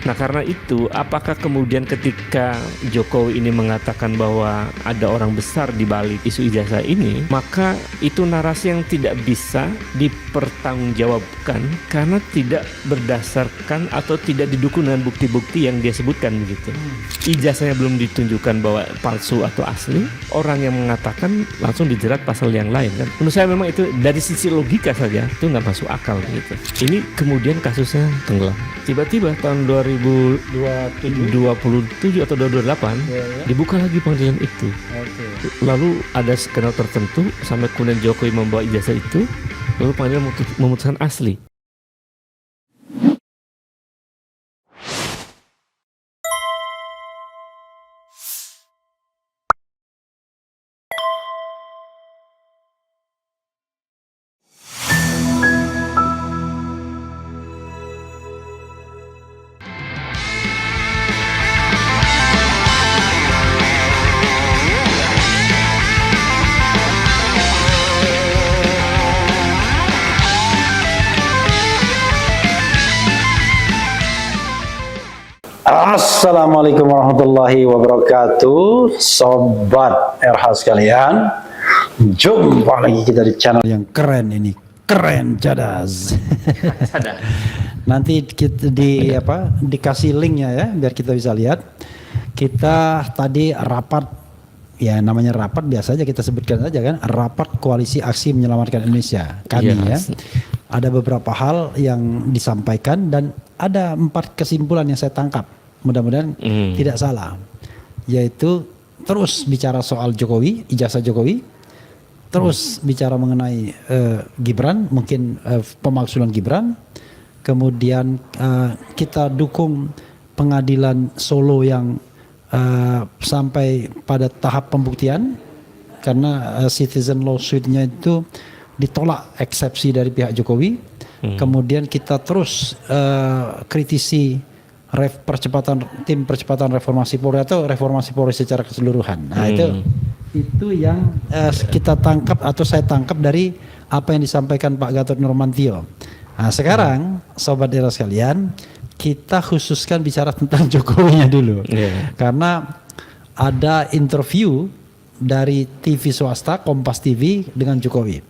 Nah karena itu, apakah kemudian ketika Jokowi ini mengatakan bahwa ada orang besar di balik isu ijazah ini, maka itu narasi yang tidak bisa dipertanggungjawabkan karena tidak berdasarkan atau tidak didukung dengan bukti-bukti yang dia sebutkan begitu. Ijazahnya belum ditunjukkan bahwa palsu atau asli, orang yang mengatakan langsung dijerat pasal yang lain kan. Menurut saya memang itu dari sisi logika saja itu nggak masuk akal gitu. Ini kemudian kasusnya tenggelam. Tiba-tiba tahun 2027 atau 2028 dibuka lagi pengadilan itu. Lalu ada skenario tertentu sampai kemudian Jokowi membawa ijazah itu, lalu pengadilan memutuskan asli. Assalamualaikum warahmatullahi wabarakatuh, sobat RH sekalian. Jumpa lagi kita di channel yang keren ini, keren cadas. Nanti kita dikasih linknya ya, biar kita bisa lihat. Kita tadi rapat, ya namanya rapat biasa aja kita sebutkan saja kan, rapat koalisi aksi menyelamatkan Indonesia kami ya. Ada beberapa hal yang disampaikan dan ada 4 kesimpulan yang saya tangkap, mudah-mudahan tidak salah, yaitu terus bicara soal Jokowi, ijazah Jokowi, terus bicara mengenai Gibran, mungkin pemaksulan Gibran, kemudian kita dukung pengadilan Solo yang sampai pada tahap pembuktian karena citizen lawsuit-nya itu ditolak eksepsi dari pihak Jokowi. Kemudian kita terus kritisi tim percepatan reformasi Polri atau reformasi Polri secara keseluruhan. Nah itu yang kita tangkap atau saya tangkap dari apa yang disampaikan Pak Gatot Nurmantio. Nah sekarang sobat era sekalian, kita khususkan bicara tentang Jokowinya dulu, karena ada interview dari TV swasta Kompas TV dengan Jokowi.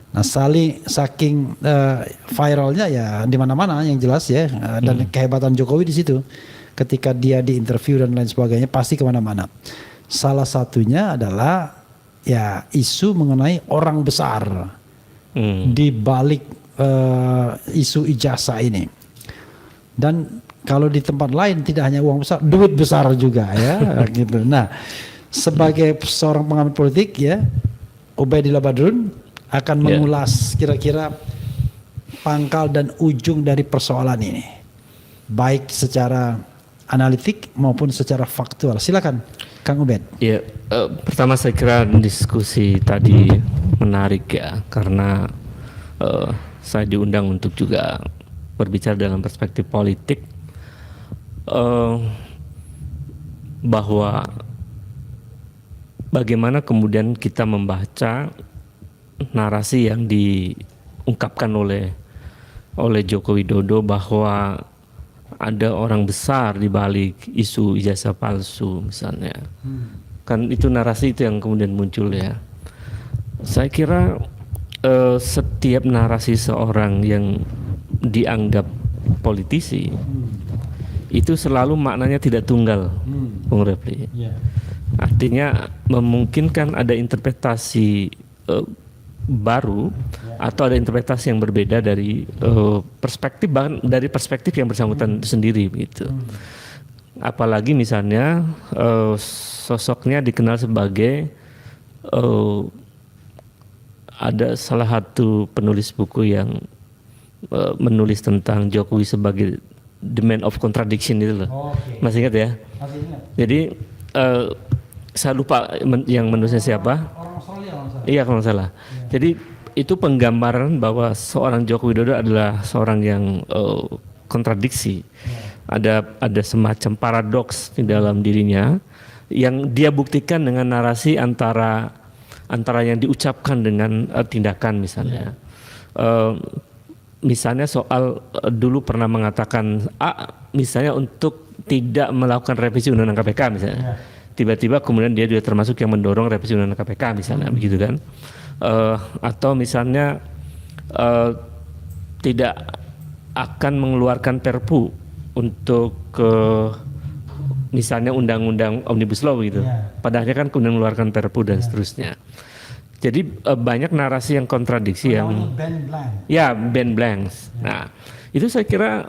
Nah saking viralnya ya di mana-mana yang jelas ya, dan kehebatan Jokowi di situ ketika dia diinterview dan lain sebagainya pasti kemana-mana. Salah satunya adalah ya isu mengenai orang besar di balik isu ijazah ini. Dan kalau di tempat lain tidak hanya uang besar, duit besar juga ya gitu. Nah sebagai seorang pengamat politik ya, Ubaidillah Badrun akan mengulas kira-kira pangkal dan ujung dari persoalan ini, baik secara analitik maupun secara faktual. Silakan Kang Ubed. Ya, pertama saya kira diskusi tadi menarik ya, karena saya diundang untuk juga berbicara dalam perspektif politik, bahwa bagaimana kemudian kita membaca narasi yang diungkapkan oleh Joko Widodo bahwa ada orang besar di balik isu ijazah palsu misalnya. Kan itu narasi itu yang kemudian muncul ya. Saya kira setiap narasi seorang yang dianggap politisi itu selalu maknanya tidak tunggal, Bung Refli. Artinya memungkinkan ada interpretasi baru atau ada interpretasi yang berbeda dari perspektif, bahkan dari perspektif yang bersangkutan sendiri begitu. Apalagi misalnya sosoknya dikenal sebagai ada salah satu penulis buku yang menulis tentang Jokowi sebagai the man of contradiction itu loh. Masih ingat ya? Masih ingat. Jadi saya lupa yang menulisnya siapa. Iya kalau nggak salah. Jadi itu penggambaran bahwa seorang Joko Widodo adalah seorang yang kontradiksi. Ada semacam paradoks di dalam dirinya yang dia buktikan dengan narasi antara yang diucapkan dengan tindakan misalnya. misalnya soal dulu pernah mengatakan misalnya untuk tidak melakukan revisi undang-undang KPK misalnya. Tiba-tiba kemudian dia juga termasuk yang mendorong revisi undang-undang KPK misalnya begitu kan. Atau misalnya tidak akan mengeluarkan Perpu untuk misalnya undang-undang Omnibus Law gitu. Padahal kan kemudian mengeluarkan Perpu dan seterusnya. Jadi banyak narasi yang kontradiksi yang ban blanks. Nah, itu saya kira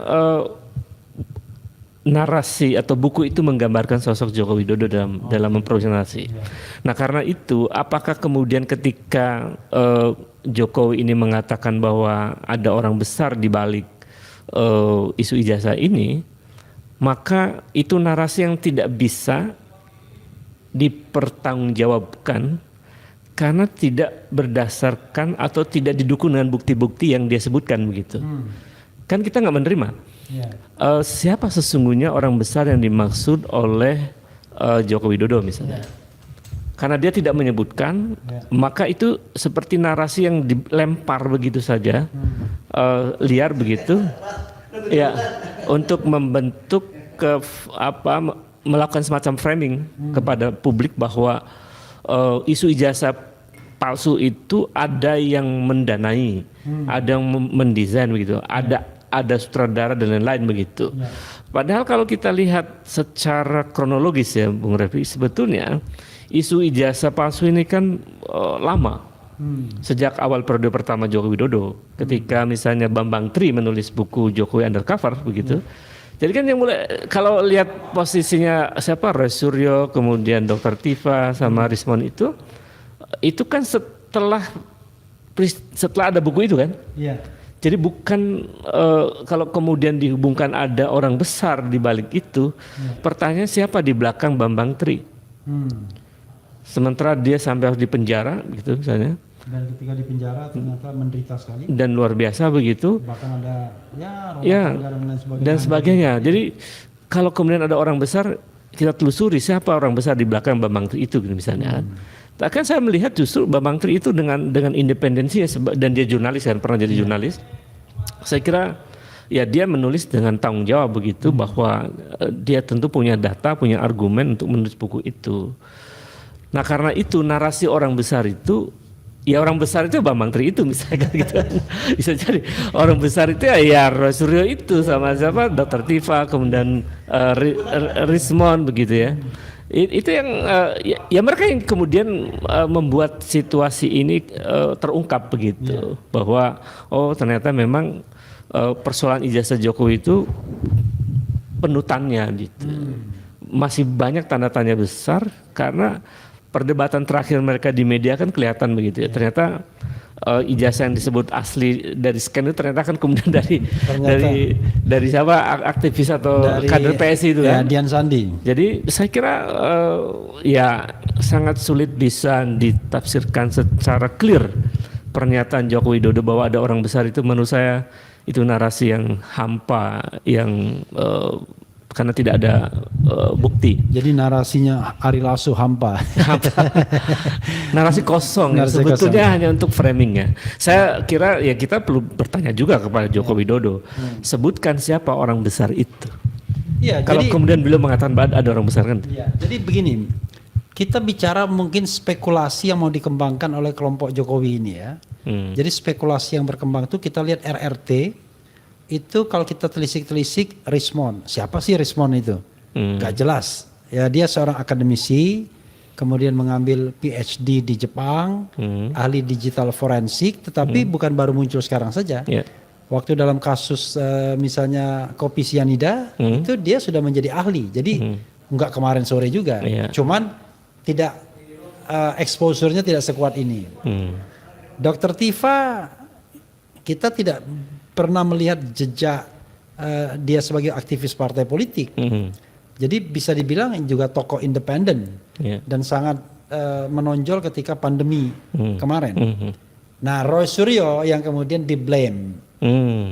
narasi atau buku itu menggambarkan sosok Joko Widodo dalam memprofesionalisasi. Nah, karena itu apakah kemudian ketika Jokowi ini mengatakan bahwa ada orang besar di balik isu ijazah ini, maka itu narasi yang tidak bisa dipertanggungjawabkan karena tidak berdasarkan atau tidak didukung dengan bukti-bukti yang dia sebutkan begitu. Kan kita nggak menerima. Siapa sesungguhnya orang besar yang dimaksud oleh Joko Widodo misalnya? Karena dia tidak menyebutkan, maka itu seperti narasi yang dilempar begitu saja, liar begitu, ya, untuk membentuk melakukan semacam framing kepada publik bahwa isu ijazah palsu itu ada yang mendanai, ada yang mendesain begitu, ada sutradara dan lain-lain begitu. Padahal kalau kita lihat secara kronologis ya, Bung Refli, sebetulnya isu ijazah palsu ini kan lama. Sejak awal periode pertama Joko Widodo, ketika misalnya Bambang Tri menulis buku Jokowi Undercover begitu. Jadi kan yang mulai kalau lihat posisinya siapa, Roy Suryo, kemudian Dr. Tifa sama Rismon itu kan setelah ada buku itu kan. Jadi bukan kalau kemudian dihubungkan ada orang besar di balik itu, pertanyaan siapa di belakang Bambang Tri? Sementara dia sampai harus dipenjara gitu misalnya. Dan ketika di penjara ternyata menderita sekali. Dan luar biasa begitu. Bahkan ada dan sebagainya. Jadi kalau kemudian ada orang besar, kita telusuri siapa orang besar di belakang Bambang Tri itu gitu misalnya. Bahkan saya melihat justru Bambang Tri itu dengan independensinya dan dia jurnalis kan, pernah jadi jurnalis. Saya kira ya dia menulis dengan tanggung jawab begitu bahwa dia tentu punya data, punya argumen untuk menulis buku itu. Nah, karena itu narasi orang besar itu, ya orang besar itu Bambang Tri itu misalnya gitu. Bisa jadi orang besar itu ya Roy Suryo itu sama siapa, Dr. Tifa, kemudian Rismon begitu ya. Itu yang ya mereka yang kemudian membuat situasi ini terungkap begitu, bahwa ternyata memang persoalan ijazah Jokowi itu penutannya gitu. Masih banyak tanda tanya besar karena perdebatan terakhir mereka di media kan kelihatan begitu ya. Ternyata ijazah yang disebut asli dari scan itu ternyata kan kemudian dari siapa, aktivis atau kader PSI itu kan. Dian Sandi. Jadi saya kira ya sangat sulit bisa ditafsirkan secara clear pernyataan Joko Widodo bahwa ada orang besar itu. Menurut saya itu narasi yang hampa, yang karena tidak ada bukti. Jadi narasinya Ari Lasso hampa. Narasi kosong. Sebetulnya hanya untuk framingnya. Saya kira ya kita perlu bertanya juga kepada Joko Widodo. Sebutkan siapa orang besar itu. Ya, kalau kemudian beliau mengatakan bahwa ada orang besar kan. Ya, jadi begini, kita bicara mungkin spekulasi yang mau dikembangkan oleh kelompok Jokowi ini ya. Jadi spekulasi yang berkembang itu kita lihat RRT. Itu kalau kita telisik-telisik Rismon, siapa sih Rismon itu? Gak jelas. Ya dia seorang akademisi, kemudian mengambil PhD di Jepang, ahli digital forensik, tetapi bukan baru muncul sekarang saja. Waktu dalam kasus misalnya kopi sianida, itu dia sudah menjadi ahli. Jadi nggak kemarin sore juga. Cuman tidak exposure-nya tidak sekuat ini. Dr. Tifa kita tidak pernah melihat jejak dia sebagai aktivis partai politik. Jadi bisa dibilang juga tokoh independen dan sangat menonjol ketika pandemi kemarin. Nah, Roy Suryo yang kemudian di-blame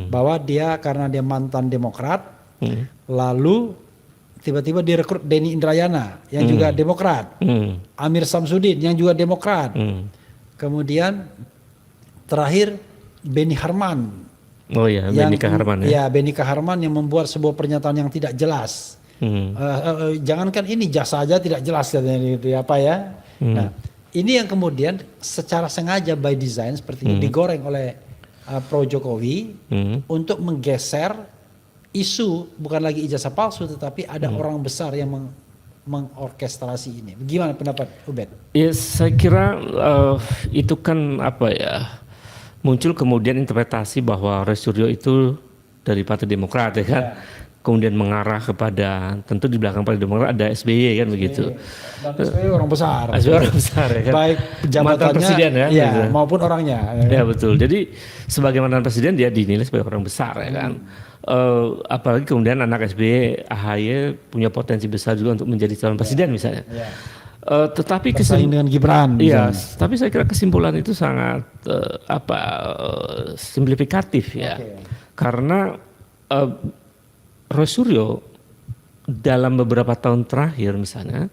bahwa dia karena dia mantan Demokrat, lalu tiba-tiba direkrut Denny Indrayana yang juga Demokrat, Amir Samsudin yang juga Demokrat, kemudian terakhir Beni Harman Oh ya, Benny Kaharman ya. Ya, Benny Kaharman yang membuat sebuah pernyataan yang tidak jelas. Jangankan ini jasa aja tidak jelas katanya gitu apa ya. Nah, ini yang kemudian secara sengaja by design seperti ini digoreng oleh pro Jokowi untuk menggeser isu bukan lagi ijazah palsu tetapi ada orang besar yang mengorkestrasi ini. Bagaimana pendapat Ubed? Ya, saya kira itu kan apa ya, muncul kemudian interpretasi bahwa Roy Suryo itu dari Partai Demokrat ya kan, kemudian mengarah kepada, tentu di belakang Partai Demokrat ada SBY kan begitu. Dan SBY orang besar. SBY orang besar ya kan. Baik jabatannya mantan presiden ya, gitu. maupun orangnya. Ya betul. Jadi sebagai mantan presiden dia dinilai sebagai orang besar ya kan. Apalagi kemudian anak SBY, AHY punya potensi besar juga untuk menjadi calon presiden misalnya. Tetapi bersaing dengan Gibran. Iya, tapi saya kira kesimpulan itu sangat simplifikatif ya. Karena Roy Suryo dalam beberapa tahun terakhir misalnya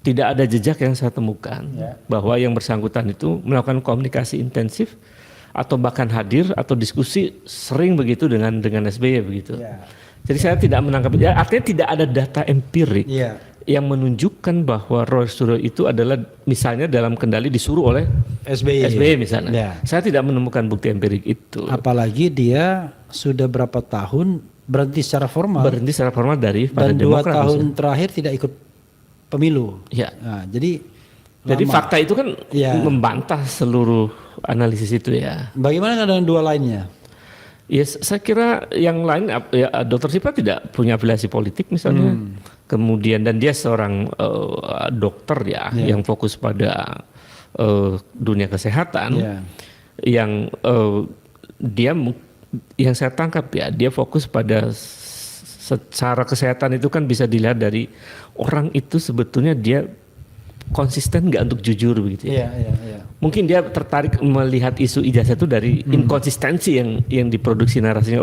tidak ada jejak yang saya temukan bahwa yang bersangkutan itu melakukan komunikasi intensif atau bahkan hadir atau diskusi sering begitu dengan SBY begitu. Jadi saya tidak menangkap, ya, artinya tidak ada data empirik yang menunjukkan bahwa Roy Suryo itu adalah misalnya dalam kendali disuruh oleh SBY misalnya. Saya tidak menemukan bukti empirik itu. Apalagi dia sudah berapa tahun berhenti secara formal. Berhenti secara formal dari Partai dan Demokrat. 2 tahun terakhir tidak ikut pemilu. Ya. Nah, jadi fakta itu kan membantah seluruh analisis itu ya. Bagaimana dengan 2 lainnya? Ya, saya kira yang lain ya, Dr. Sipa tidak punya afiliasi politik misalnya. Kemudian dan dia seorang dokter ya yang fokus pada dunia kesehatan. Yang dia yang saya tangkap ya, dia fokus pada secara kesehatan itu kan bisa dilihat dari orang itu sebetulnya dia konsisten nggak untuk jujur begitu ya. Mungkin dia tertarik melihat isu ijazah itu dari inkonsistensi yang diproduksi narasinya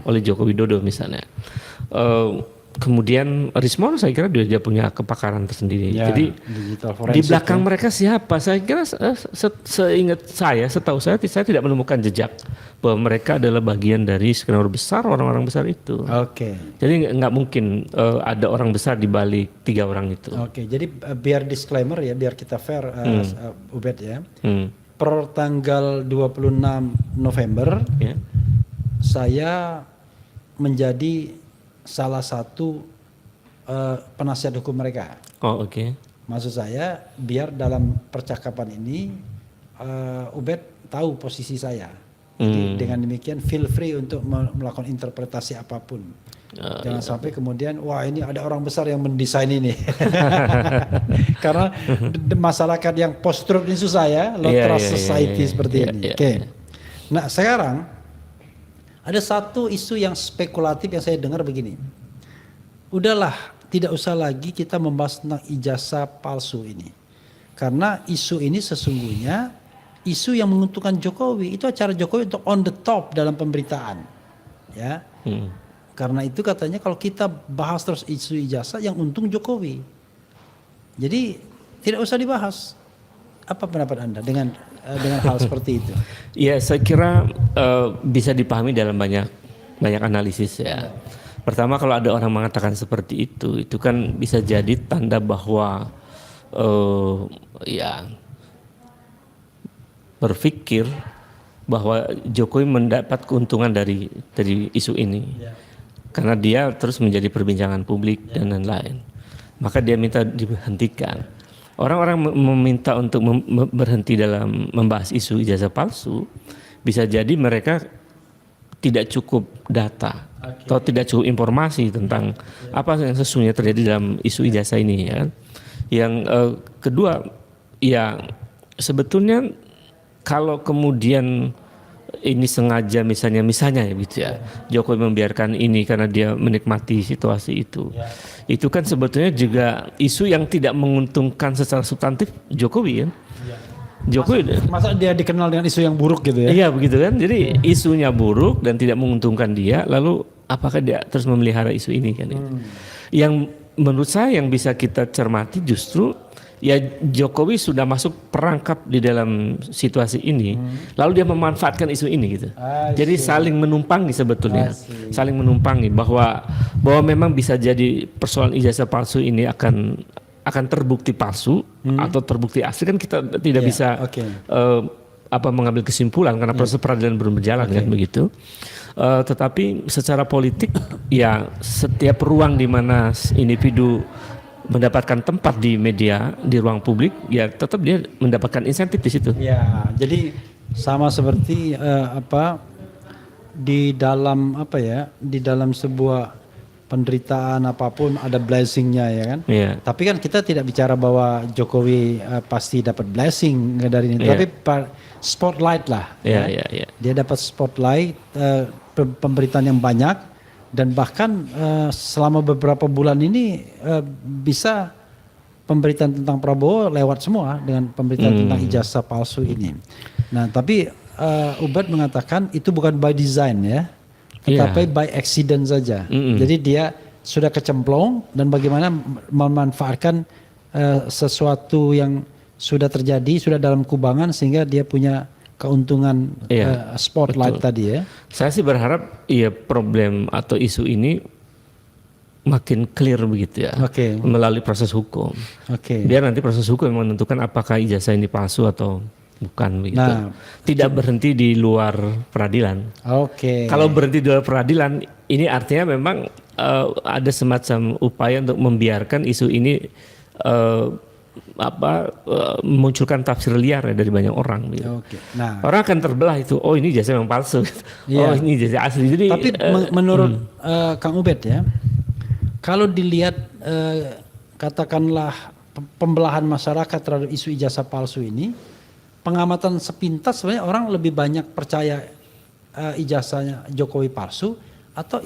oleh Joko Widodo misalnya. Kemudian Rismon saya kira dia punya kepakaran tersendiri. Jadi di belakang mereka siapa? Saya kira setahu saya tidak menemukan jejak bahwa mereka adalah bagian dari skenario besar orang-orang besar itu. Jadi nggak mungkin ada orang besar di balik 3 orang itu. Jadi biar disclaimer ya, biar kita fair, Ubed ya. Per tanggal 26 November saya menjadi salah satu penasihat hukum mereka. Maksud saya biar dalam percakapan ini Ubed tahu posisi saya. Jadi dengan demikian feel free untuk melakukan interpretasi apapun. Jangan sampai kemudian wah ini ada orang besar yang mendesain ini. Karena masyarakat yang post truth ini susah ya, low trust society seperti ini. Nah, sekarang ada satu isu yang spekulatif yang saya dengar begini. Udahlah, tidak usah lagi kita membahas tentang ijazah palsu ini. Karena isu ini sesungguhnya isu yang menguntungkan Jokowi. Itu acara Jokowi untuk on the top dalam pemberitaan. Ya. Karena itu katanya kalau kita bahas terus isu ijazah yang untung Jokowi. Jadi tidak usah dibahas. Apa pendapat Anda dengan hal seperti itu? Ya, saya kira bisa dipahami dalam banyak analisis ya. Pertama, kalau ada orang mengatakan seperti itu kan bisa jadi tanda bahwa berpikir bahwa Jokowi mendapat keuntungan dari isu ini. Karena dia terus menjadi perbincangan publik dan lain-lain. Maka dia minta dihentikan. Orang-orang meminta untuk berhenti dalam membahas isu ijazah palsu, bisa jadi mereka tidak cukup data atau tidak cukup informasi tentang apa yang sesungguhnya terjadi dalam isu ijazah ini ya. Yang kedua, ya sebetulnya kalau kemudian ini sengaja misalnya ya gitu ya, Jokowi membiarkan ini karena dia menikmati situasi itu. Itu kan sebetulnya juga isu yang tidak menguntungkan secara substantif Jokowi kan. Jokowi masa dia dikenal dengan isu yang buruk gitu ya? Iya begitu kan. Jadi isunya buruk dan tidak menguntungkan dia, lalu apakah dia terus memelihara isu ini kan? Yang menurut saya yang bisa kita cermati justru ya Jokowi sudah masuk perangkap di dalam situasi ini, lalu dia memanfaatkan isu ini gitu. Jadi saling menumpangi sebetulnya, saling menumpangi bahwa memang bisa jadi persoalan ijazah palsu ini akan terbukti palsu atau terbukti asli, kan kita tidak bisa mengambil kesimpulan karena proses peradilan belum berjalan kan begitu. Tetapi secara politik ya setiap ruang di mana individu mendapatkan tempat di media, di ruang publik, ya tetap dia mendapatkan insentif di situ. Ya, jadi sama seperti di dalam sebuah penderitaan apapun ada blessingnya ya kan. Yeah. Tapi kan kita tidak bicara bahwa Jokowi pasti dapat blessing dari ini, tapi spotlight lah. Yeah. Dia dapat spotlight, pemberitaan yang banyak. Dan bahkan selama beberapa bulan ini bisa pemberitaan tentang Prabowo lewat semua dengan pemberitaan tentang ijazah palsu ini. Nah tapi Ubed mengatakan itu bukan by design ya, tetapi by accident saja. Jadi dia sudah kecemplung dan bagaimana memanfaatkan sesuatu yang sudah terjadi, sudah dalam kubangan sehingga dia punya keuntungan spotlight tadi ya. Saya sih berharap problem atau isu ini makin clear begitu ya, melalui proses hukum. Biar nanti proses hukum yang menentukan apakah ijazah ini palsu atau bukan begitu. Nah, tidak berhenti di luar peradilan. Kalau berhenti di luar peradilan, ini artinya memang ada semacam upaya untuk membiarkan isu ini memunculkan tafsir liar dari banyak orang gitu. Nah, orang akan terbelah itu, oh ini ijazah memang palsu, oh ini ijazah asli. Jadi, tapi menurut Kang Ubed ya, kalau dilihat katakanlah pembelahan masyarakat terhadap isu ijazah palsu ini, pengamatan sepintas sebenarnya orang lebih banyak percaya ijazahnya Jokowi palsu atau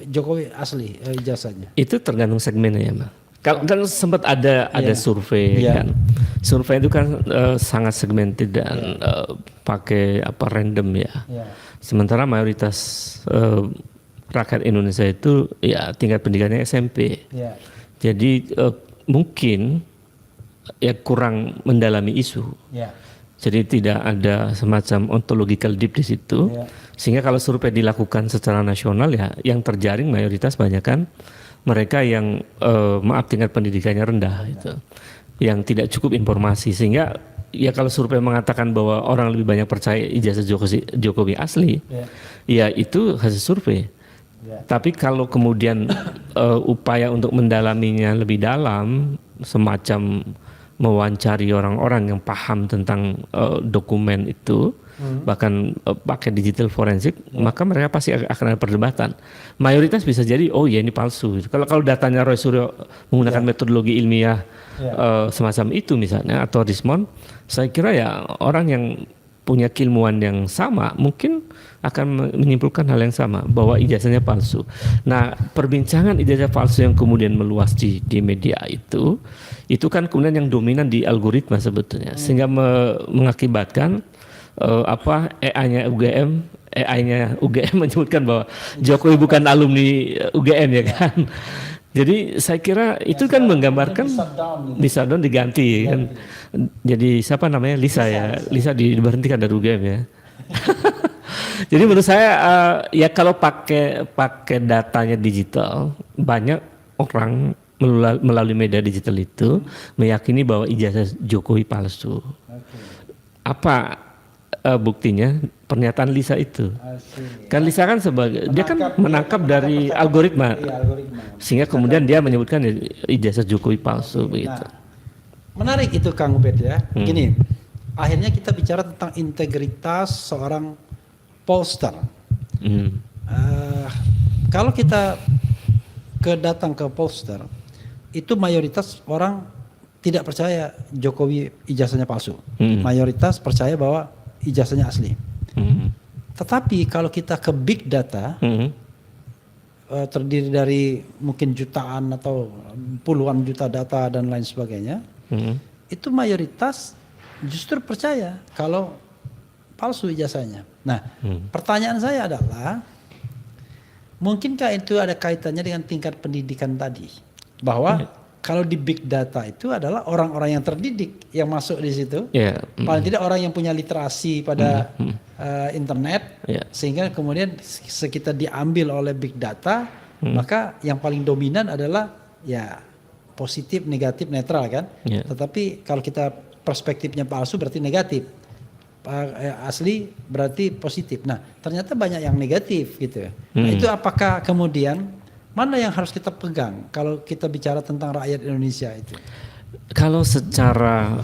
Jokowi asli ijazahnya? Itu tergantung segmennya ya, Bang. Kan sempat ada survei kan, survei itu kan sangat segmented dan pakai random ya. Sementara mayoritas rakyat Indonesia itu ya tingkat pendidikannya SMP. Jadi mungkin ya kurang mendalami isu. Jadi tidak ada semacam ontological deep di situ. Sehingga kalau survei dilakukan secara nasional ya yang terjaring mayoritas banyak kan mereka yang tingkat pendidikannya rendah itu, yang tidak cukup informasi, sehingga ya kalau survei mengatakan bahwa orang lebih banyak percaya ijazah Jokowi asli, ya itu hasil survei. Tapi kalau kemudian upaya untuk mendalaminya lebih dalam, semacam mewawancari orang-orang yang paham tentang dokumen itu, bahkan pakai digital forensik, maka mereka pasti akan ada perdebatan. Mayoritas bisa jadi, oh ya ini palsu. Kalau datanya Roy Suryo menggunakan metodologi ilmiah semacam itu misalnya, atau Rismond, saya kira ya orang yang punya keilmuan yang sama mungkin akan menyimpulkan hal yang sama, bahwa ijazahnya palsu. Nah, perbincangan ijazah palsu yang kemudian meluas di media itu kan kemudian yang dominan di algoritma sebetulnya, sehingga mengakibatkan AI-nya UGM menyebutkan bahwa Jokowi bukan alumni UGM ya kan. Jadi saya kira itu kan menggambarkan bisa down diganti kan. Jadi siapa namanya Lisa ya, Lisa diberhentikan dari UGM ya. Jadi menurut saya ya kalau pakai datanya digital, banyak orang melalui media digital itu meyakini bahwa ijazah Jokowi palsu. Apa buktinya? Pernyataan Lisa itu. Kan Lisa kan dia kan menangkap dari algoritma. Sehingga kemudian dia menyebutkan ijazah Jokowi palsu begitu. Menarik itu Kang Ubed ya. Gini, akhirnya kita bicara tentang integritas seorang pollster. Kalau kita datang ke pollster, itu mayoritas orang tidak percaya Jokowi ijazahnya palsu. Mayoritas percaya bahwa ijazahnya asli. Tetapi kalau kita ke big data, terdiri dari mungkin jutaan atau puluhan juta data dan lain sebagainya, itu mayoritas justru percaya kalau palsu ijazahnya. Nah, pertanyaan saya adalah, mungkinkah itu ada kaitannya dengan tingkat pendidikan tadi? Bahwa kalau di big data itu adalah orang-orang yang terdidik yang masuk di situ. Ya. Paling tidak orang yang punya literasi pada internet, Ya. sehingga kemudian sekitar diambil oleh big data, maka yang paling dominan adalah ya positif, negatif, netral kan. Ya. Tetapi kalau kita perspektifnya palsu berarti negatif, asli berarti positif. Nah ternyata banyak yang negatif gitu. Nah itu apakah kemudian mana yang harus kita pegang kalau kita bicara tentang rakyat Indonesia itu? Kalau secara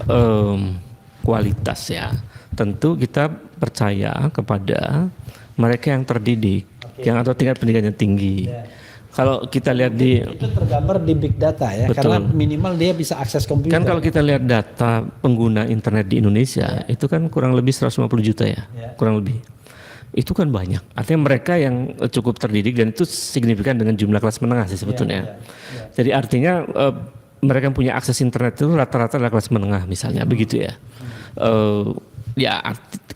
kualitas ya, tentu kita percaya kepada mereka yang terdidik, yang atau tingkat pendidikannya tinggi. Kalau kita lihat itu tergambar di big data ya, betul. karena minimal dia bisa akses komputer. Kan kalau kita lihat data pengguna internet di Indonesia itu kan kurang lebih 150 juta ya, kurang lebih. Itu kan banyak. Artinya mereka yang cukup terdidik dan itu signifikan dengan jumlah kelas menengah sih sebetulnya. Jadi artinya mereka yang punya akses internet itu rata-rata adalah kelas menengah misalnya, begitu ya.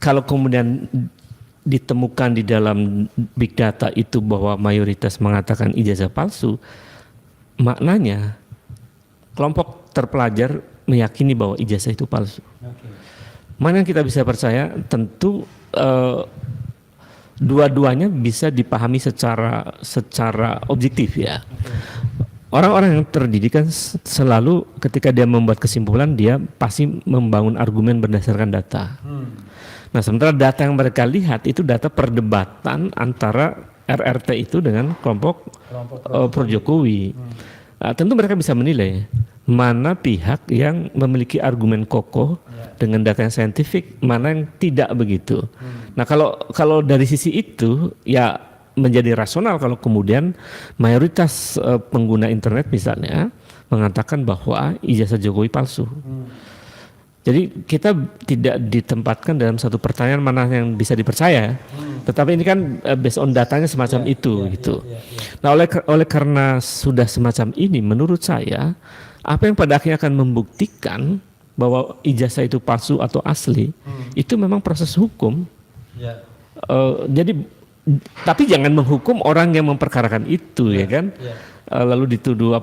Kalau kemudian ditemukan di dalam big data itu bahwa mayoritas mengatakan ijazah palsu, maknanya kelompok terpelajar meyakini bahwa ijazah itu palsu. Mana yang kita bisa percaya? Tentu dua-duanya bisa dipahami secara objektif ya. Orang-orang yang terdidik kan selalu ketika dia membuat kesimpulan dia pasti membangun argumen berdasarkan data. Nah sementara data yang mereka lihat itu data perdebatan antara RRT itu dengan kelompok pro Jokowi. Nah, tentu mereka bisa menilai mana pihak yang memiliki argumen kokoh dengan data yang saintifik, mana yang tidak begitu. Nah kalau dari sisi itu ya menjadi rasional kalau kemudian mayoritas pengguna internet misalnya mengatakan bahwa ijazah Jokowi palsu. Jadi kita tidak ditempatkan dalam satu pertanyaan mana yang bisa dipercaya, tetapi ini kan based on datanya semacam itu gitu. Nah oleh karena sudah semacam ini, menurut saya apa yang pada akhirnya akan membuktikan bahwa ijazah itu palsu atau asli itu memang proses hukum. Jadi tapi jangan menghukum orang yang memperkarakan itu ya kan, lalu dituduh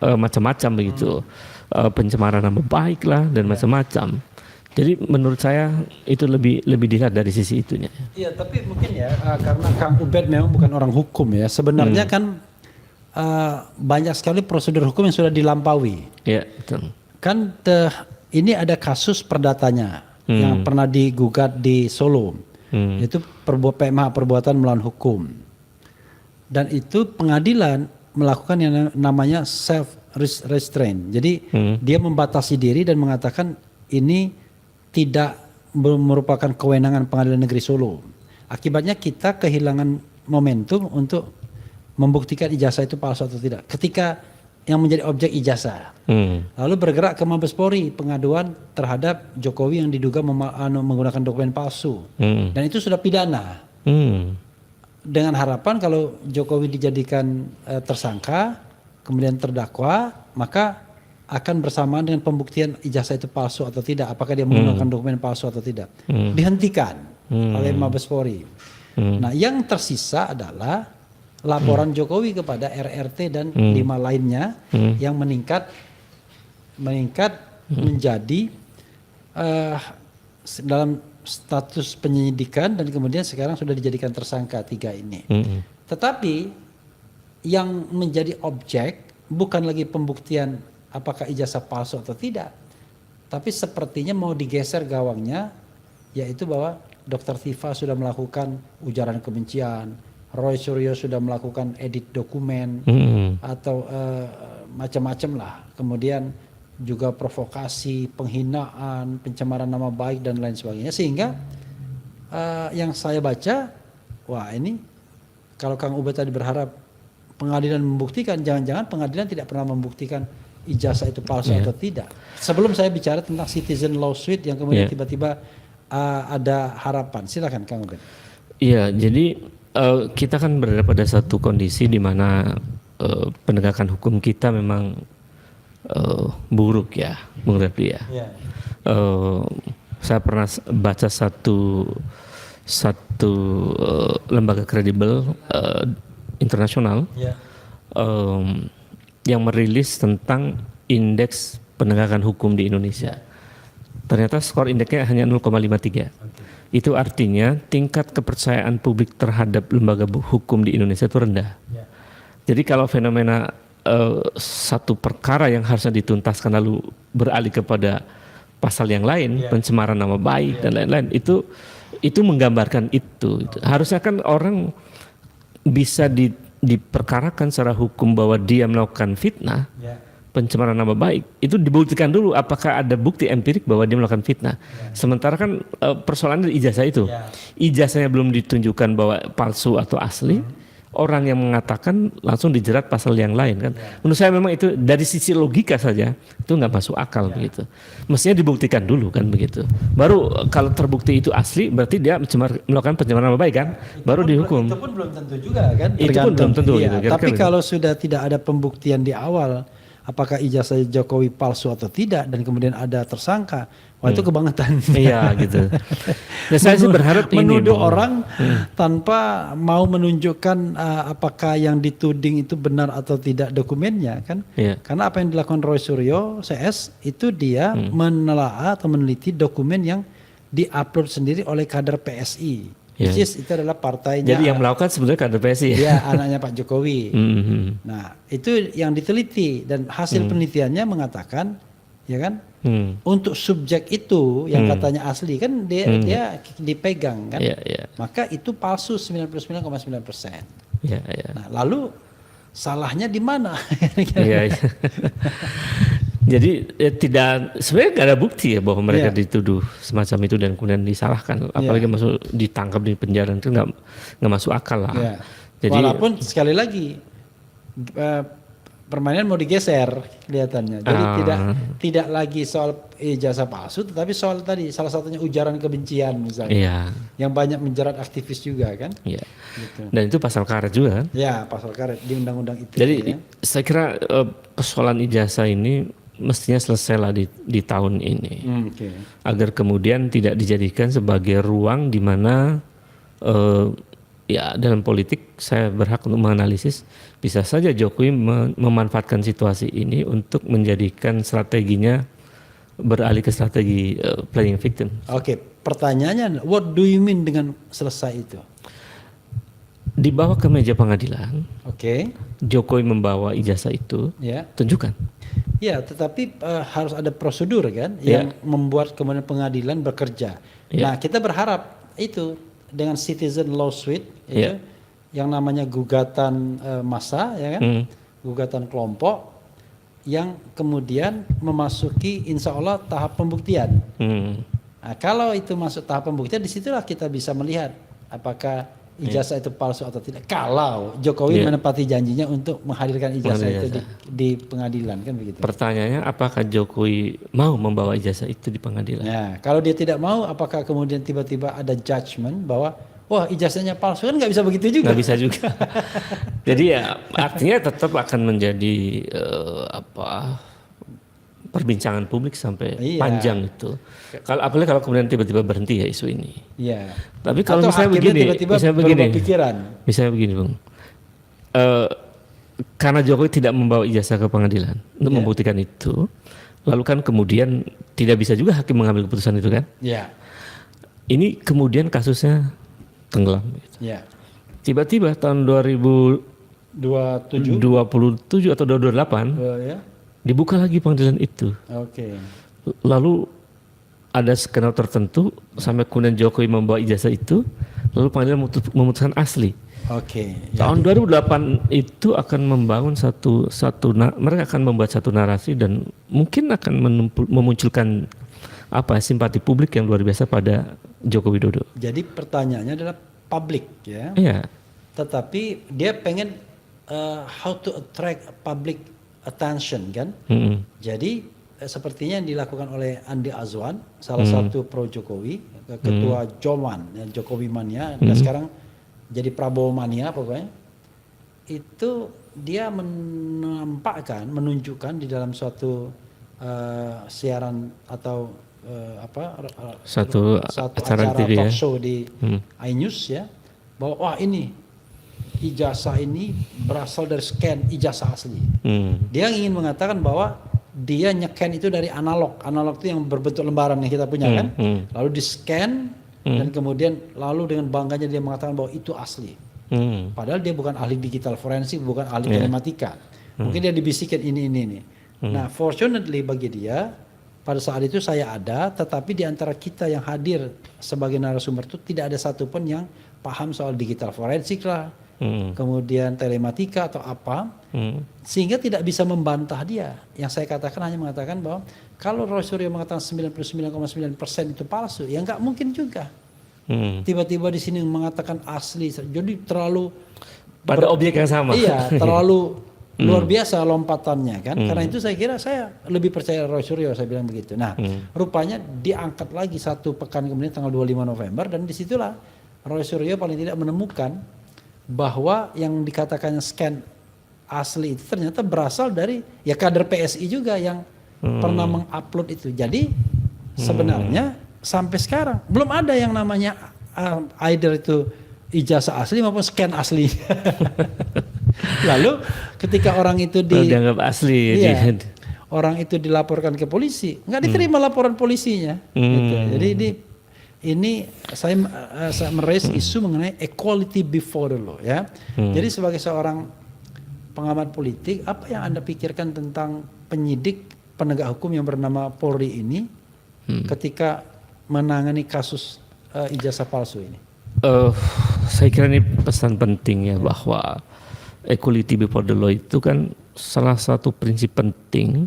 macam-macam begitu. Pencemaran nama baik lah dan macam-macam. Jadi menurut saya itu lebih dilihat dari sisi itunya. Iya, tapi mungkin ya karena Kang Ubed memang bukan orang hukum ya. Sebenarnya kan banyak sekali prosedur hukum yang sudah dilampaui. Iya, betul. Kan ini ada kasus perdatanya yang pernah digugat di Solo. Itu PMH perbuatan melawan hukum. Dan itu pengadilan melakukan yang namanya self restraint. Jadi dia membatasi diri dan mengatakan ini tidak merupakan kewenangan Pengadilan Negeri Solo. Akibatnya kita kehilangan momentum untuk membuktikan ijazah itu palsu atau tidak. Ketika yang menjadi objek ijazah. Lalu bergerak ke Mabes Polri, pengaduan terhadap Jokowi yang diduga menggunakan dokumen palsu. Dan itu sudah pidana. Dengan harapan kalau Jokowi dijadikan tersangka, kemudian terdakwa, maka akan bersamaan dengan pembuktian ijazah itu palsu atau tidak, apakah dia menggunakan dokumen palsu atau tidak, dihentikan oleh Mabes Polri. Nah yang tersisa adalah laporan Jokowi kepada RRT dan 5 lainnya yang meningkat menjadi dalam status penyidikan dan kemudian sekarang sudah dijadikan tersangka 3 ini. Tetapi yang menjadi objek bukan lagi pembuktian apakah ijazah palsu atau tidak, tapi sepertinya mau digeser gawangnya, yaitu bahwa Dr. Tifa sudah melakukan ujaran kebencian, Roy Suryo sudah melakukan edit dokumen atau macam-macam lah, kemudian juga provokasi, penghinaan, pencemaran nama baik dan lain sebagainya, sehingga yang saya baca, wah ini kalau Kang Ubed tadi berharap pengadilan membuktikan, jangan-jangan pengadilan tidak pernah membuktikan ijazah itu palsu atau tidak. Sebelum saya bicara tentang citizen lawsuit yang kemudian tiba-tiba ada harapan, silakan Kang Ubed. Iya, jadi kita kan berada pada satu kondisi di mana penegakan hukum kita memang buruk ya, Bung Refli ya. Saya pernah baca satu lembaga kredibel internasional yang merilis tentang indeks penegakan hukum di Indonesia. Ternyata skor indeksnya hanya 0,53. Itu artinya tingkat kepercayaan publik terhadap lembaga hukum di Indonesia itu rendah. Jadi kalau fenomena satu perkara yang harusnya dituntaskan lalu beralih kepada pasal yang lain, pencemaran nama baik dan lain-lain, itu menggambarkan itu. Harusnya kan orang bisa diperkarakan secara hukum bahwa dia melakukan fitnah, pencemaran nama baik, itu dibuktikan dulu apakah ada bukti empirik bahwa dia melakukan fitnah. Sementara kan persoalannya ijazah itu, ijazahnya belum ditunjukkan bahwa palsu atau asli, orang yang mengatakan langsung dijerat pasal yang lain kan. Menurut saya memang itu dari sisi logika saja itu nggak masuk akal begitu. Mestinya dibuktikan dulu kan begitu. Baru kalau terbukti itu asli berarti dia melakukan pencemaran nama baik kan, baru dihukum. Itu pun belum tentu juga kan. Itu pun belum tentu Iya, gitu. Tapi kalau sudah tidak ada pembuktian di awal, apakah ijazah Jokowi palsu atau tidak, dan kemudian ada tersangka, wah itu kebangetan. Iya gitu. Dan saya sih berharap menuduh orang tanpa mau menunjukkan apakah yang dituding itu benar atau tidak dokumennya kan. Karena apa yang dilakukan Roy Suryo CS itu dia menelaah atau meneliti dokumen yang diupload sendiri oleh kader PSI. Itu adalah partainya. Jadi yang melakukan sebenarnya kader PSI. Ya, anaknya Pak Jokowi. Nah, itu yang diteliti dan hasil penelitiannya mengatakan, ya kan, untuk subjek itu yang katanya asli kan dia dipegang kan, maka itu palsu 99,9%. Nah, lalu salahnya di mana? Jadi tidak, sebenarnya nggak ada bukti ya bahwa mereka dituduh semacam itu dan kemudian disalahkan, apalagi masuk ditangkap di penjara, itu nggak masuk akal lah. Jadi, walaupun sekali lagi permainan mau digeser kelihatannya, jadi tidak lagi soal ijazah palsu, tetapi soal tadi salah satunya ujaran kebencian misalnya, yang banyak menjerat aktivis juga kan. Gitu. Dan itu pasal karet juga kan? Ya, pasal karet di undang-undang itu. Jadi saya kira persoalan ijazah ini mestinya selesai lah di tahun ini, agar kemudian tidak dijadikan sebagai ruang di mana ya dalam politik saya berhak untuk menganalisis, bisa saja Jokowi memanfaatkan situasi ini untuk menjadikan strateginya beralih ke strategi playing victim. Pertanyaannya, what do you mean dengan selesai itu? Dibawa ke meja pengadilan, Jokowi membawa ijazah itu, tunjukkan. Ya, tetapi harus ada prosedur kan yang membuat kemudian pengadilan bekerja. Nah, kita berharap itu dengan citizen lawsuit itu yang namanya gugatan massa, ya kan, gugatan kelompok yang kemudian memasuki insya Allah tahap pembuktian. Nah, kalau itu masuk tahap pembuktian, disitulah kita bisa melihat apakah ijazah itu palsu atau tidak. Kalau Jokowi menepati janjinya untuk menghadirkan ijazah itu di pengadilan kan begitu. Pertanyaannya, apakah Jokowi mau membawa ijazah itu di pengadilan? Nah, kalau dia tidak mau, apakah kemudian tiba-tiba ada judgement bahwa wah ijazahnya palsu, kan nggak bisa begitu juga. Nggak bisa juga. Jadi ya artinya tetap akan menjadi perbincangan publik sampai panjang itu. Apalagi kalau kemudian tiba-tiba berhenti ya isu ini. Tapi kalau misalnya begini, Bung. Karena Jokowi tidak membawa ijazah ke pengadilan untuk membuktikan itu, lalu kan kemudian tidak bisa juga hakim mengambil keputusan itu kan? Ini kemudian kasusnya tenggelam. Gitu. Tiba-tiba tahun 2027 atau 2028. Dibuka lagi pengadilan itu. Lalu ada skenario tertentu sampai kemudian Jokowi membawa ijazah itu, lalu pengadilan memutuskan asli. Tahun 2008 itu akan membangun mereka akan membuat satu narasi dan mungkin akan memunculkan simpati publik yang luar biasa pada Joko Widodo. Jadi pertanyaannya adalah publik ya. Tetapi dia pengen how to attract public attention kan. Jadi sepertinya yang dilakukan oleh Andi Azwan, salah satu pro Jokowi, ketua Joman, Jokowi mania, dan sekarang jadi Prabowo mania pokoknya. Itu dia menunjukkan di dalam suatu siaran atau satu acara TV talk show di iNews ya, bahwa wah ini ijazah ini berasal dari scan ijazah asli. Dia ingin mengatakan bahwa dia nyeken itu dari analog itu yang berbentuk lembaran yang kita punya kan, lalu di scan dan kemudian lalu dengan bangganya dia mengatakan bahwa itu asli. Padahal dia bukan ahli digital forensik, bukan ahli telematika. Mungkin dia dibisikin ini. Nah, fortunately bagi dia pada saat itu saya ada, tetapi di antara kita yang hadir sebagai narasumber itu tidak ada satupun yang paham soal digital forensik lah, kemudian telematika atau apa, sehingga tidak bisa membantah dia. Yang saya katakan hanya mengatakan bahwa kalau Roy Suryo mengatakan 99,9% itu palsu, ya nggak mungkin juga. Tiba-tiba di sini mengatakan asli, jadi terlalu pada objek yang sama. Iya, terlalu luar biasa lompatannya kan. Karena itu saya kira saya lebih percaya Roy Suryo, saya bilang begitu. Nah, rupanya diangkat lagi satu pekan kemudian tanggal 25 November dan disitulah Roy Suryo paling tidak menemukan bahwa yang dikatakan scan asli itu ternyata berasal dari ya kader PSI juga yang pernah mengupload itu. Jadi sebenarnya sampai sekarang belum ada yang namanya either itu ijazah asli maupun scan asli. Lalu ketika orang itu dianggap asli, iya, orang itu dilaporkan ke polisi, nggak diterima laporan polisinya. Gitu. Jadi ini saya meraise isu mengenai equality before the law ya. Jadi sebagai seorang pengamat politik, apa yang Anda pikirkan tentang penyidik penegak hukum yang bernama Polri ini ketika menangani kasus ijazah palsu ini? Saya kira ini pesan penting ya, bahwa equality before the law itu kan salah satu prinsip penting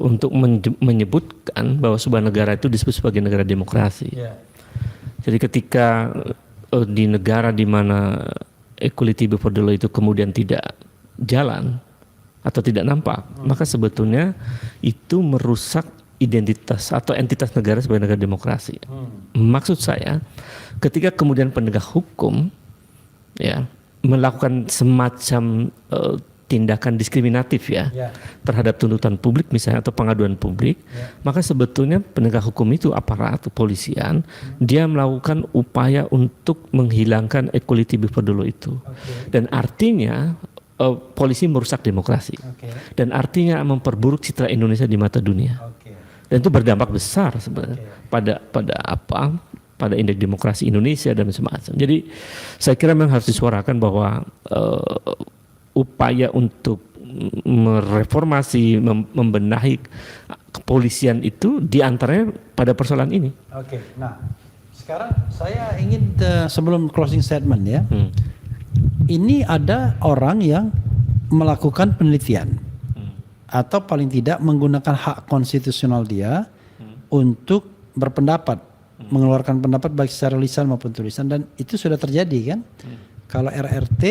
untuk menyebutkan bahwa sebuah negara itu disebut sebagai negara demokrasi. Jadi ketika di negara di mana equality before the law itu kemudian tidak jalan atau tidak nampak, maka sebetulnya itu merusak identitas atau entitas negara sebagai negara demokrasi. Maksud saya, ketika kemudian penegak hukum ya melakukan semacam tindakan diskriminatif ya terhadap tuntutan publik misalnya atau pengaduan publik, maka sebetulnya penegak hukum itu aparat kepolisian dia melakukan upaya untuk menghilangkan equality before the law itu. Dan artinya polisi merusak demokrasi. Dan artinya memperburuk citra Indonesia di mata dunia. Dan itu berdampak besar sebenarnya pada indeks demokrasi Indonesia dan macam-macam. Jadi saya kira memang harus disuarakan bahwa upaya untuk mereformasi, membenahi kepolisian itu diantaranya pada persoalan ini. Nah sekarang saya ingin sebelum closing statement ya, ini ada orang yang melakukan penelitian atau paling tidak menggunakan hak konstitusional dia untuk berpendapat, mengeluarkan pendapat baik secara lisan maupun tulisan, dan itu sudah terjadi kan. Kalau RRT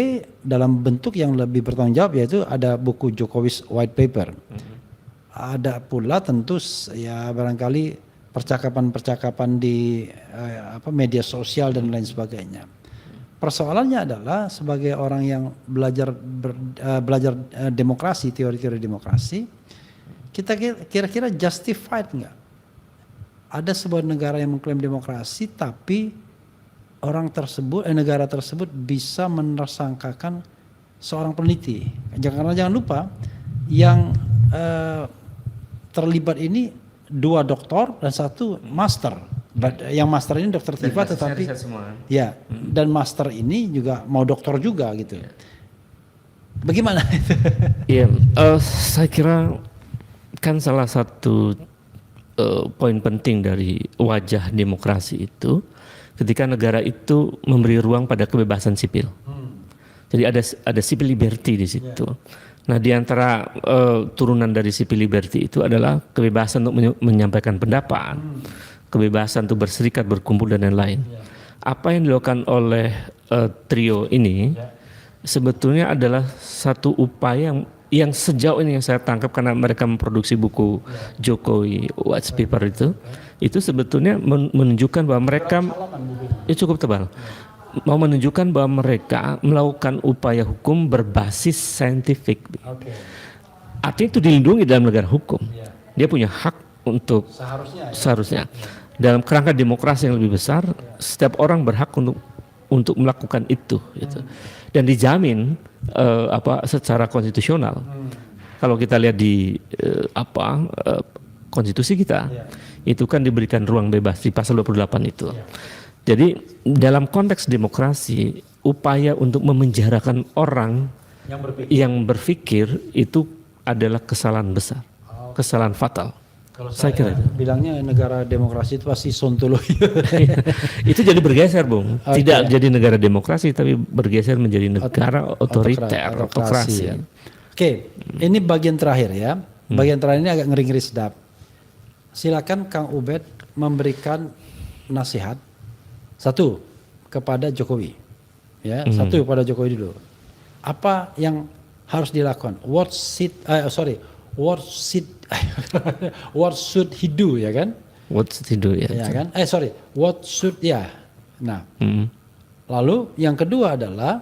dalam bentuk yang lebih bertanggung jawab yaitu ada buku Jokowi's White Paper. Ada pula tentu ya barangkali percakapan-percakapan di media sosial dan lain sebagainya. Persoalannya adalah sebagai orang yang belajar demokrasi, teori-teori demokrasi, kita kira-kira justified nggak? Ada sebuah negara yang mengklaim demokrasi tapi orang tersebut, negara tersebut bisa menersangkakan seorang peneliti. Jangan lupa yang terlibat ini 2 doktor dan 1 master. Yang master ini dokter Tifa tetapi ya dan master ini juga mau doktor juga gitu. Bagaimana itu? Iya, saya kira kan salah satu poin penting dari wajah demokrasi itu ketika negara itu memberi ruang pada kebebasan sipil. Jadi ada civil liberty di situ. Nah, di antara turunan dari civil liberty itu adalah kebebasan untuk menyampaikan pendapat, kebebasan untuk berserikat, berkumpul dan lain-lain. Apa yang dilakukan oleh trio ini sebetulnya adalah satu upaya yang sejauh ini yang saya tangkap karena mereka memproduksi buku Jokowi White Paper itu sebetulnya menunjukkan bahwa mereka cukup tebal. Mau menunjukkan bahwa mereka melakukan upaya hukum berbasis saintifik. Artinya itu dilindungi dalam negara hukum. Dia punya hak untuk seharusnya. Dalam kerangka demokrasi yang lebih besar, setiap orang berhak untuk melakukan itu, gitu. Dan dijamin secara konstitusional. Kalau kita lihat di konstitusi kita, itu kan diberikan ruang bebas di pasal 28 itu. Jadi dalam konteks demokrasi, upaya untuk memenjarakan orang yang berpikir itu adalah kesalahan besar, kesalahan fatal. Kalau Saya kira itu. bilangnya negara demokrasi itu pasti sontoloyo. Itu jadi bergeser, Bung. Tidak jadi negara demokrasi, tapi bergeser menjadi negara otoriter, autokrasi. Ya. Oke, ini bagian terakhir ya. Bagian terakhir ini agak ngeri-ngeri sedap. Silakan Kang Ubed memberikan nasihat satu kepada Jokowi, ya satu kepada Jokowi dulu. Apa yang harus dilakukan? What should he do, ya kan? What should he do, ya? Ya kan? What should ya? Nah, lalu yang kedua adalah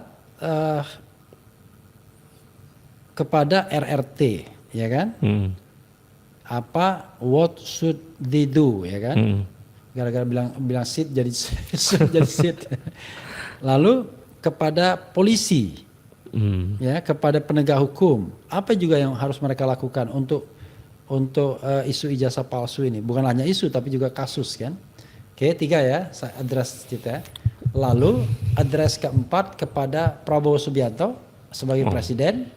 kepada RRT, ya kan? Apa what should they do, ya kan? Gara-gara bilang sit jadi jadi sit. Lalu kepada polisi, ya, kepada penegak hukum, apa juga yang harus mereka lakukan untuk isu ijazah palsu ini? Bukan hanya isu tapi juga kasus, kan? Oke, 3 ya, saya address kita. Lalu address keempat kepada Prabowo Subianto sebagai presiden,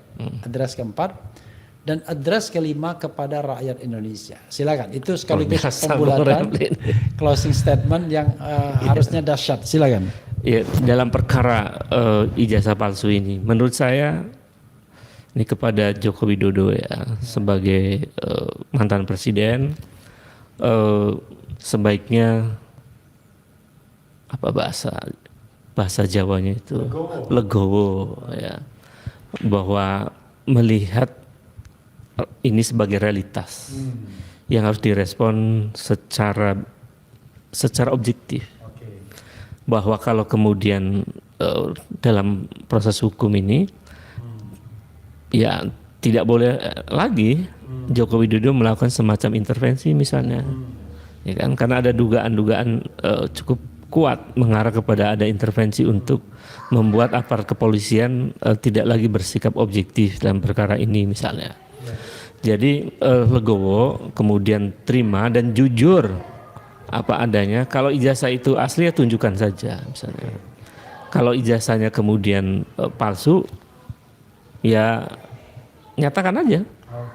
address keempat. Dan address kelima kepada rakyat Indonesia. Silakan. Itu sekaligus pembulatan closing statement yang harusnya dahsyat. Silakan. Ya, dalam perkara ijazah palsu ini, menurut saya ini kepada Joko Widodo ya, sebagai mantan presiden, sebaiknya apa bahasa Jawanya itu legowo ya, bahwa melihat ini sebagai realitas yang harus direspon secara objektif. Bahwa kalau kemudian dalam proses hukum ini ya tidak boleh lagi Joko Widodo melakukan semacam intervensi misalnya, ya kan? Karena ada dugaan-dugaan cukup kuat mengarah kepada ada intervensi untuk membuat aparat kepolisian tidak lagi bersikap objektif dalam perkara ini misalnya. Jadi legowo, kemudian terima dan jujur apa adanya. Kalau ijazah itu asli ya tunjukkan saja misalnya. Kalau ijazahnya kemudian palsu, ya nyatakan aja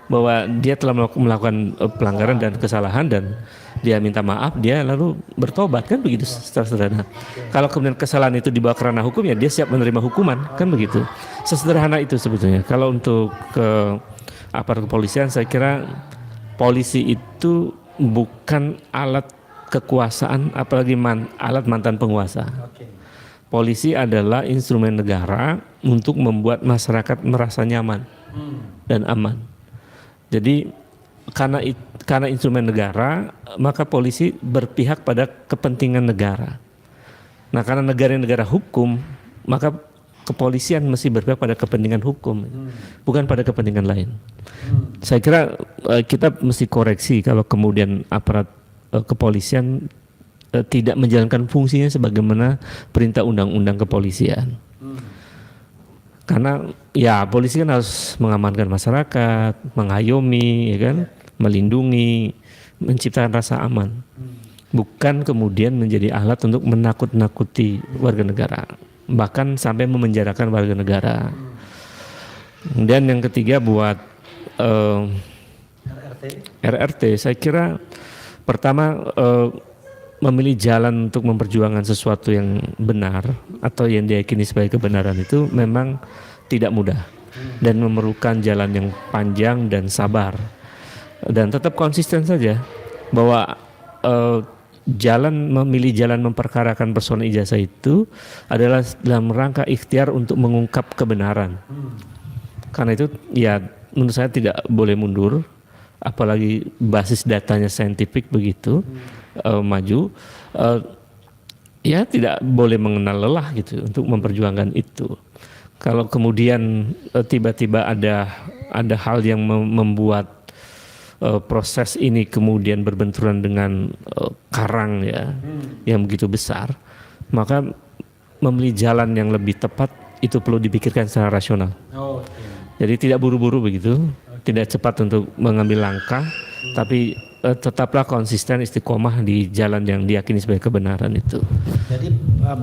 bahwa dia telah melakukan pelanggaran dan kesalahan dan dia minta maaf, dia lalu bertobat, kan begitu secara sederhana. Kalau kemudian kesalahan itu dibawa ke ranah hukum, ya dia siap menerima hukuman, kan begitu. Sesederhana itu sebetulnya. Kalau untuk aparat kepolisian, saya kira polisi itu bukan alat kekuasaan, apalagi alat mantan penguasa. Polisi adalah instrumen negara untuk membuat masyarakat merasa nyaman dan aman. Jadi karena instrumen negara, maka polisi berpihak pada kepentingan negara. Nah, karena negara hukum, maka kepolisian mesti berpihak pada kepentingan hukum, bukan pada kepentingan lain. Saya kira kita mesti koreksi kalau kemudian aparat kepolisian tidak menjalankan fungsinya sebagaimana perintah undang-undang kepolisian. Karena ya polisi kan harus mengamankan masyarakat, mengayomi, ya kan, melindungi, menciptakan rasa aman. Bukan kemudian menjadi alat untuk menakut-nakuti warga negara, bahkan sampai memenjarakan warga negara. Dan yang ketiga buat RRT, saya kira pertama memilih jalan untuk memperjuangkan sesuatu yang benar atau yang diyakini sebagai kebenaran itu memang tidak mudah dan memerlukan jalan yang panjang dan sabar, dan tetap konsisten saja bahwa memilih jalan memperkarakan persoalan ijazah itu adalah dalam rangka ikhtiar untuk mengungkap kebenaran. Karena itu ya menurut saya tidak boleh mundur, apalagi basis datanya saintifik begitu maju, ya tidak boleh mengenal lelah gitu untuk memperjuangkan itu. Kalau kemudian tiba-tiba ada hal yang membuat proses ini kemudian berbenturan dengan karang ya yang begitu besar, maka memilih jalan yang lebih tepat itu perlu dipikirkan secara rasional. Jadi tidak buru-buru begitu. tidak cepat untuk mengambil langkah, tapi tetaplah konsisten istiqomah di jalan yang diyakini sebagai kebenaran itu. Jadi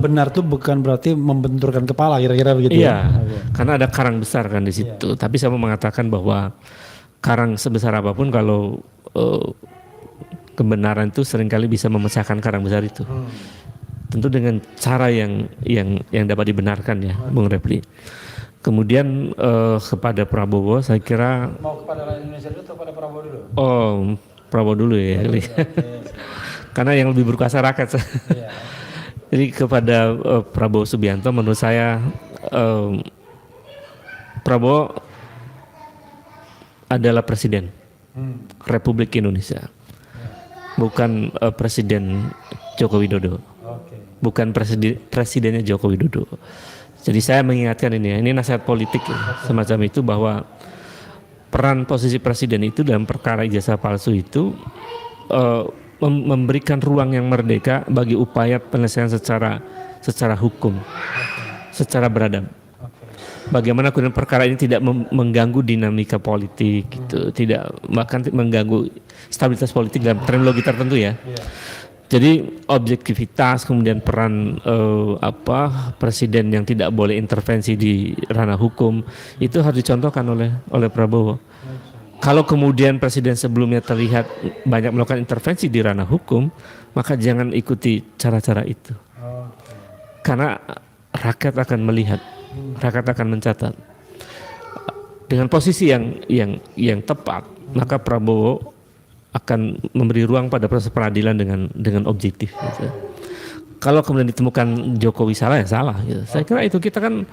benar tuh bukan berarti membenturkan kepala kira-kira begitu. Iya, karena ada karang besar kan di situ. Tapi saya mau mengatakan bahwa karang sebesar apapun kalau kebenaran itu seringkali bisa memecahkan karang besar itu. Tentu dengan cara yang dapat dibenarkan ya, Bung Repli. Kemudian kepada Prabowo saya kira Mau kepada rakyat Indonesia dulu atau pada Prabowo dulu? Prabowo dulu ya. Karena yang lebih berkuasa rakyat. Jadi kepada Prabowo Subianto menurut saya Prabowo adalah presiden Republik Indonesia. Bukan Presiden Joko Widodo. Bukan presidennya Joko Widodo. Jadi saya mengingatkan ini nasihat politik ya, semacam itu, bahwa peran posisi presiden itu dalam perkara ijazah palsu itu memberikan ruang yang merdeka bagi upaya penyelesaian secara hukum, secara beradab. Bagaimana kemudian perkara ini tidak mengganggu dinamika politik, gitu, tidak bahkan mengganggu stabilitas politik dalam terminologi tertentu ya. Jadi objektivitas, kemudian peran presiden yang tidak boleh intervensi di ranah hukum itu harus dicontohkan oleh Prabowo. Kalau kemudian presiden sebelumnya terlihat banyak melakukan intervensi di ranah hukum, maka jangan ikuti cara-cara itu. Karena rakyat akan melihat, rakyat akan mencatat. Dengan posisi yang tepat, maka Prabowo akan memberi ruang pada proses peradilan dengan objektif. Gitu. Kalau kemudian ditemukan Jokowi salah ya salah. Gitu. Saya kira itu kita kan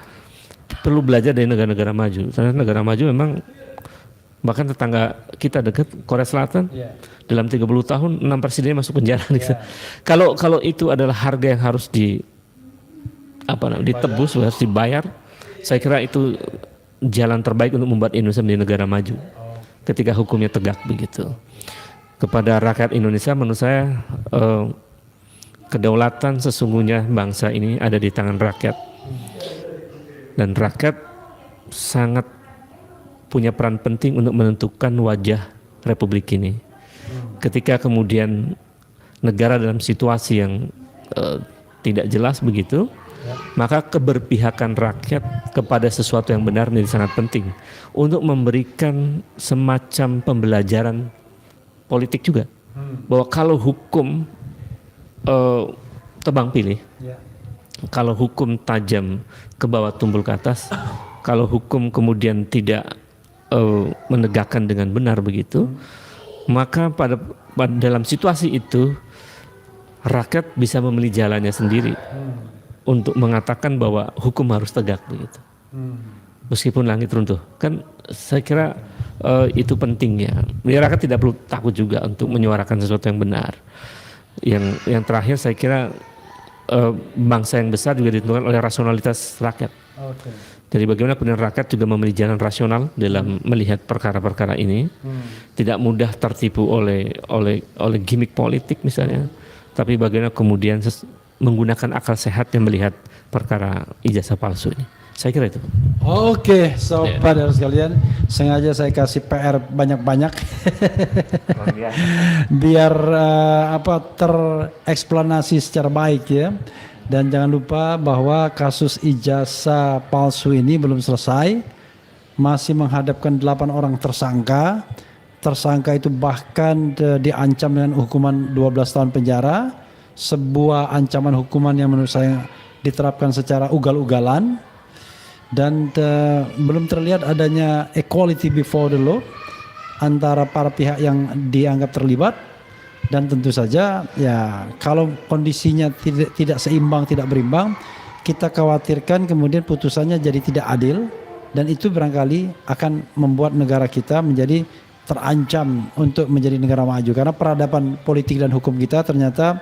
perlu belajar dari negara-negara maju. Karena negara maju memang bahkan tetangga kita dekat Korea Selatan dalam 30 tahun 6 presiden masuk penjara. Gitu. Kalau itu adalah harga yang harus ditebus, harus dibayar. Saya kira itu jalan terbaik untuk membuat Indonesia menjadi negara maju. Ketika hukumnya tegak begitu. Kepada rakyat Indonesia menurut saya kedaulatan sesungguhnya bangsa ini ada di tangan rakyat, dan rakyat sangat punya peran penting untuk menentukan wajah Republik ini. Ketika kemudian negara dalam situasi yang tidak jelas begitu, maka keberpihakan rakyat kepada sesuatu yang benar menjadi sangat penting untuk memberikan semacam pembelajaran politik juga, bahwa kalau hukum tebang pilih, kalau hukum tajam ke bawah tumpul ke atas, kalau hukum kemudian tidak menegakkan dengan benar begitu, maka pada dalam situasi itu rakyat bisa memilih jalannya sendiri untuk mengatakan bahwa hukum harus tegak begitu, meskipun langit runtuh. Kan saya kira itu penting ya. Rakyat tidak perlu takut juga untuk menyuarakan sesuatu yang benar. Yang terakhir saya kira bangsa yang besar juga ditentukan oleh rasionalitas rakyat. Jadi bagaimana kemudian rakyat juga memilih jalan rasional dalam melihat perkara-perkara ini, tidak mudah tertipu oleh gimmick politik misalnya, tapi bagaimana kemudian menggunakan akal sehat yang melihat perkara ijazah palsu ini. Saya kira itu. Oke, sobat sekalian, sengaja saya kasih PR banyak-banyak biar tereksplanasi secara baik ya. Dan jangan lupa bahwa kasus ijazah palsu ini belum selesai, masih menghadapkan 8 orang tersangka. Tersangka itu bahkan diancam dengan hukuman 12 tahun penjara, sebuah ancaman hukuman yang menurut saya diterapkan secara ugal-ugalan. Dan belum terlihat adanya equality before the law antara para pihak yang dianggap terlibat, dan tentu saja ya kalau kondisinya tidak seimbang, tidak berimbang, kita khawatirkan kemudian putusannya jadi tidak adil, dan itu barangkali akan membuat negara kita menjadi terancam untuk menjadi negara maju, karena peradaban politik dan hukum kita ternyata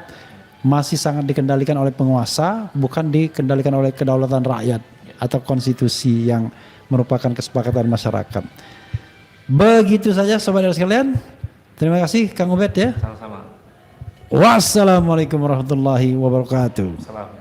masih sangat dikendalikan oleh penguasa, bukan dikendalikan oleh kedaulatan rakyat atau konstitusi yang merupakan kesepakatan masyarakat. Begitu saja sobat sekalian. Terima kasih Kang Ubed ya. Sama-sama. Wassalamualaikum warahmatullahi wabarakatuh. Salam.